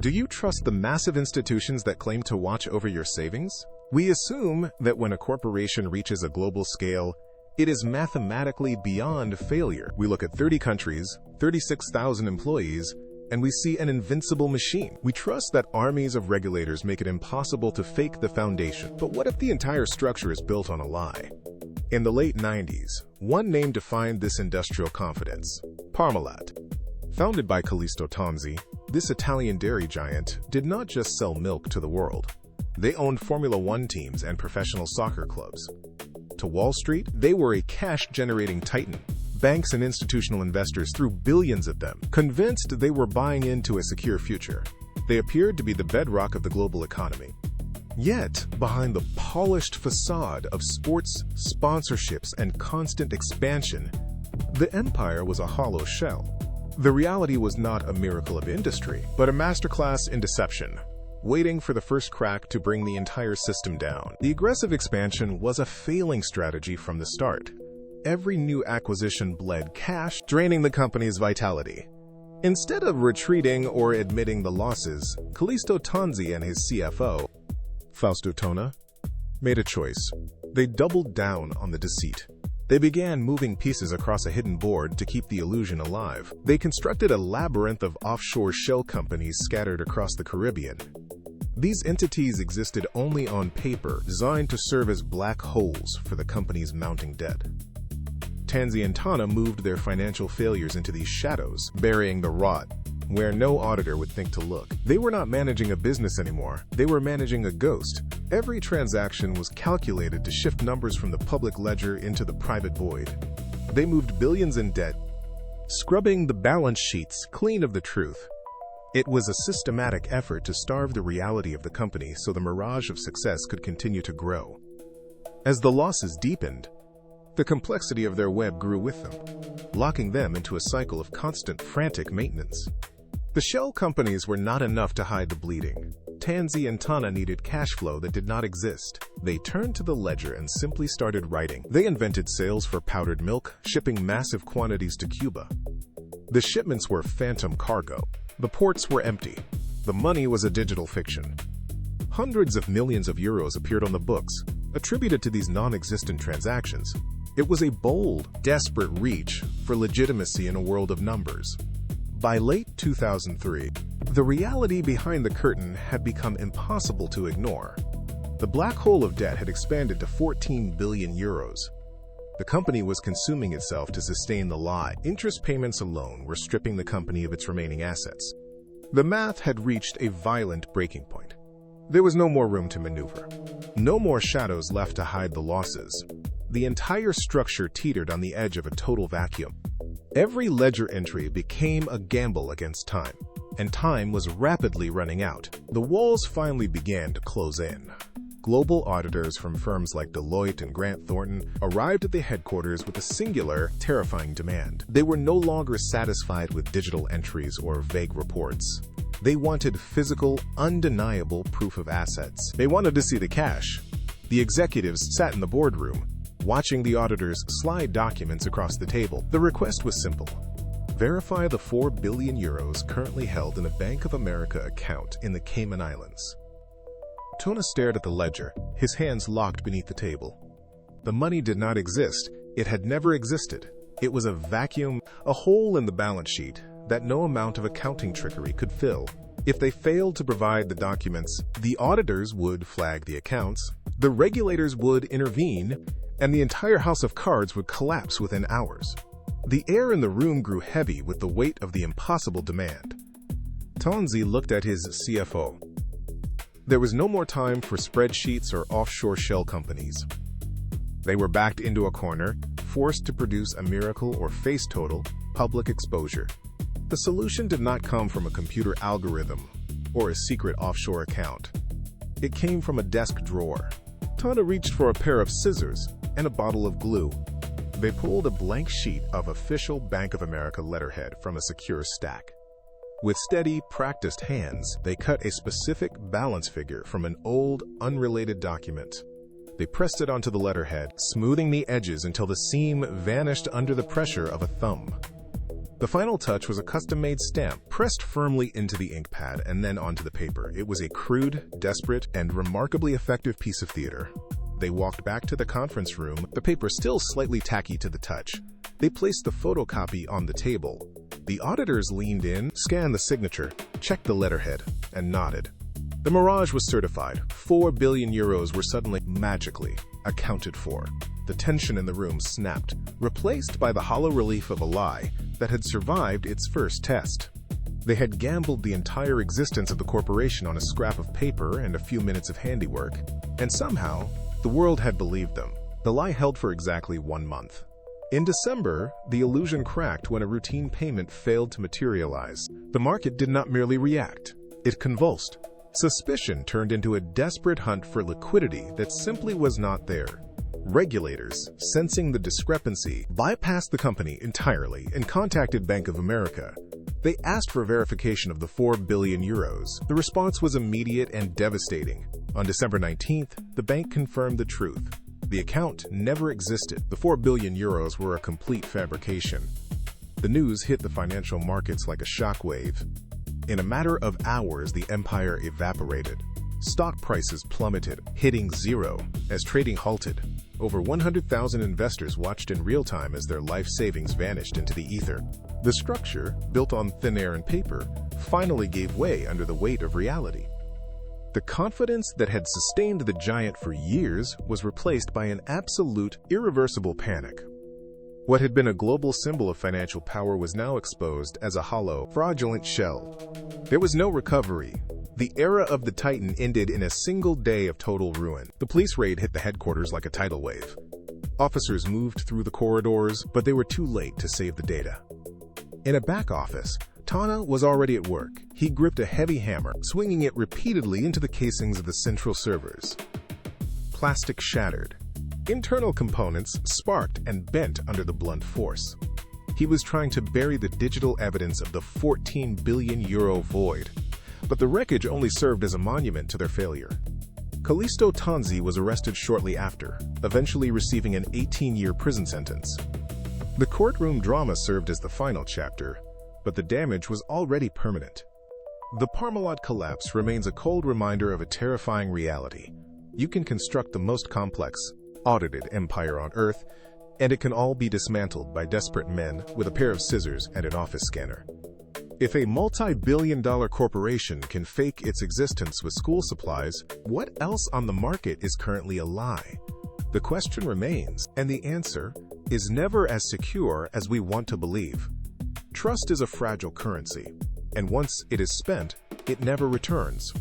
Do you trust the massive institutions that claim to watch over your savings? We assume that when a corporation reaches a global scale, it is mathematically beyond failure. We look at 30 countries, 36,000 employees, and we see an invincible machine. We trust that armies of regulators make it impossible to fake the foundation. But what if the entire structure is built on a lie? In the late 90s, one name defined this industrial confidence: Parmalat. Founded by Calisto Tanzi, this Italian dairy giant did not just sell milk to the world. They owned Formula One teams and professional soccer clubs. To Wall Street, they were a cash-generating titan. Banks and institutional investors threw billions at them, convinced they were buying into a secure future. They appeared to be the bedrock of the global economy. Yet, behind the polished facade of sports, sponsorships, and constant expansion, the empire was a hollow shell. The reality was not a miracle of industry, but a masterclass in deception, waiting for the first crack to bring the entire system down. The aggressive expansion was a failing strategy from the start. Every new acquisition bled cash, draining the company's vitality. Instead of retreating or admitting the losses, Calisto Tanzi and his CFO, Fausto Tona, made a choice. They doubled down on the deceit. They began moving pieces across a hidden board to keep the illusion alive. They constructed a labyrinth of offshore shell companies scattered across the Caribbean. These entities existed only on paper, designed to serve as black holes for the company's mounting debt. Tanzi and Tana moved their financial failures into these shadows, burying the rot where no auditor would think to look. They were not managing a business anymore. They were managing a ghost. Every transaction was calculated to shift numbers from the public ledger into the private void. They moved billions in debt, scrubbing the balance sheets clean of the truth. It was a systematic effort to starve the reality of the company so the mirage of success could continue to grow. As the losses deepened, the complexity of their web grew with them, locking them into a cycle of constant, frantic maintenance. The shell companies were not enough to hide the bleeding. Tanzi and Tana needed cash flow that did not exist. They turned to the ledger and simply started writing. They invented sales for powdered milk, shipping massive quantities to Cuba. The shipments were phantom cargo. The ports were empty. The money was a digital fiction. Hundreds of millions of euros appeared on the books, attributed to these non-existent transactions. It was a bold, desperate reach for legitimacy in a world of numbers. By late 2003, the reality behind the curtain had become impossible to ignore. The black hole of debt had expanded to 14 billion euros. The company was consuming itself to sustain the lie. Interest payments alone were stripping the company of its remaining assets. The math had reached a violent breaking point. There was no more room to maneuver. No more shadows left to hide the losses. The entire structure teetered on the edge of a total vacuum. Every ledger entry became a gamble against time, and time was rapidly running out. The walls finally began to close in. Global auditors from firms like Deloitte and Grant Thornton arrived at the headquarters with a singular, terrifying demand. They were no longer satisfied with digital entries or vague reports. They wanted physical, undeniable proof of assets. They wanted to see the cash. The executives sat in the boardroom, watching the auditors slide documents across the table. The request was simple. Verify the 4 billion euros currently held in a Bank of America account in the Cayman Islands. Tona stared at the ledger, his hands locked beneath the table. The money did not exist. It had never existed. It was a vacuum, a hole in the balance sheet that no amount of accounting trickery could fill. If they failed to provide the documents, the auditors would flag the accounts, the regulators would intervene, and the entire house of cards would collapse within hours. The air in the room grew heavy with the weight of the impossible demand. Tanzi looked at his CFO. There was no more time for spreadsheets or offshore shell companies. They were backed into a corner, forced to produce a miracle or face total public exposure. The solution did not come from a computer algorithm or a secret offshore account. It came from a desk drawer. Tana reached for a pair of scissors and a bottle of glue. They pulled a blank sheet of official Bank of America letterhead from a secure stack. With steady, practiced hands, they cut a specific balance figure from an old, unrelated document. They pressed it onto the letterhead, smoothing the edges until the seam vanished under the pressure of a thumb. The final touch was a custom-made stamp, pressed firmly into the ink pad and then onto the paper. It was a crude, desperate, and remarkably effective piece of theater. They walked back to the conference room, the paper still slightly tacky to the touch. They placed the photocopy on the table. The auditors leaned in, scanned the signature, checked the letterhead, and nodded. The mirage was certified. 4 billion euros were suddenly, magically, accounted for. The tension in the room snapped, replaced by the hollow relief of a lie that had survived its first test. They had gambled the entire existence of the corporation on a scrap of paper and a few minutes of handiwork, and somehow, the world had believed them. The lie held for exactly 1 month. In December, the illusion cracked when a routine payment failed to materialize. The market did not merely react, it convulsed. Suspicion turned into a desperate hunt for liquidity that simply was not there. Regulators, sensing the discrepancy, bypassed the company entirely and contacted Bank of America. They asked for verification of the 4 billion euros. The response was immediate and devastating. On December 19th, the bank confirmed the truth. The account never existed. The 4 billion euros were a complete fabrication. The news hit the financial markets like a shockwave. In a matter of hours, the empire evaporated. Stock prices plummeted, hitting zero as trading halted. Over 100,000 investors watched in real time as their life savings vanished into the ether. The structure, built on thin air and paper, finally gave way under the weight of reality. The confidence that had sustained the giant for years was replaced by an absolute, irreversible panic. What had been a global symbol of financial power was now exposed as a hollow, fraudulent shell. There was no recovery. The era of the Titan ended in a single day of total ruin. The police raid hit the headquarters like a tidal wave. Officers moved through the corridors, but they were too late to save the data. In a back office, Tana was already at work. He gripped a heavy hammer, swinging it repeatedly into the casings of the central servers. Plastic shattered. Internal components sparked and bent under the blunt force. He was trying to bury the digital evidence of the 14 billion euro void, but the wreckage only served as a monument to their failure. Calisto Tanzi was arrested shortly after, eventually receiving an 18-year prison sentence. The courtroom drama served as the final chapter, but the damage was already permanent. The Parmalat collapse remains a cold reminder of a terrifying reality. You can construct the most complex, audited empire on Earth, and it can all be dismantled by desperate men with a pair of scissors and an office scanner. If a multi-billion-dollar corporation can fake its existence with school supplies, what else on the market is currently a lie? The question remains, and the answer is never as secure as we want to believe. Trust is a fragile currency, and once it is spent, it never returns.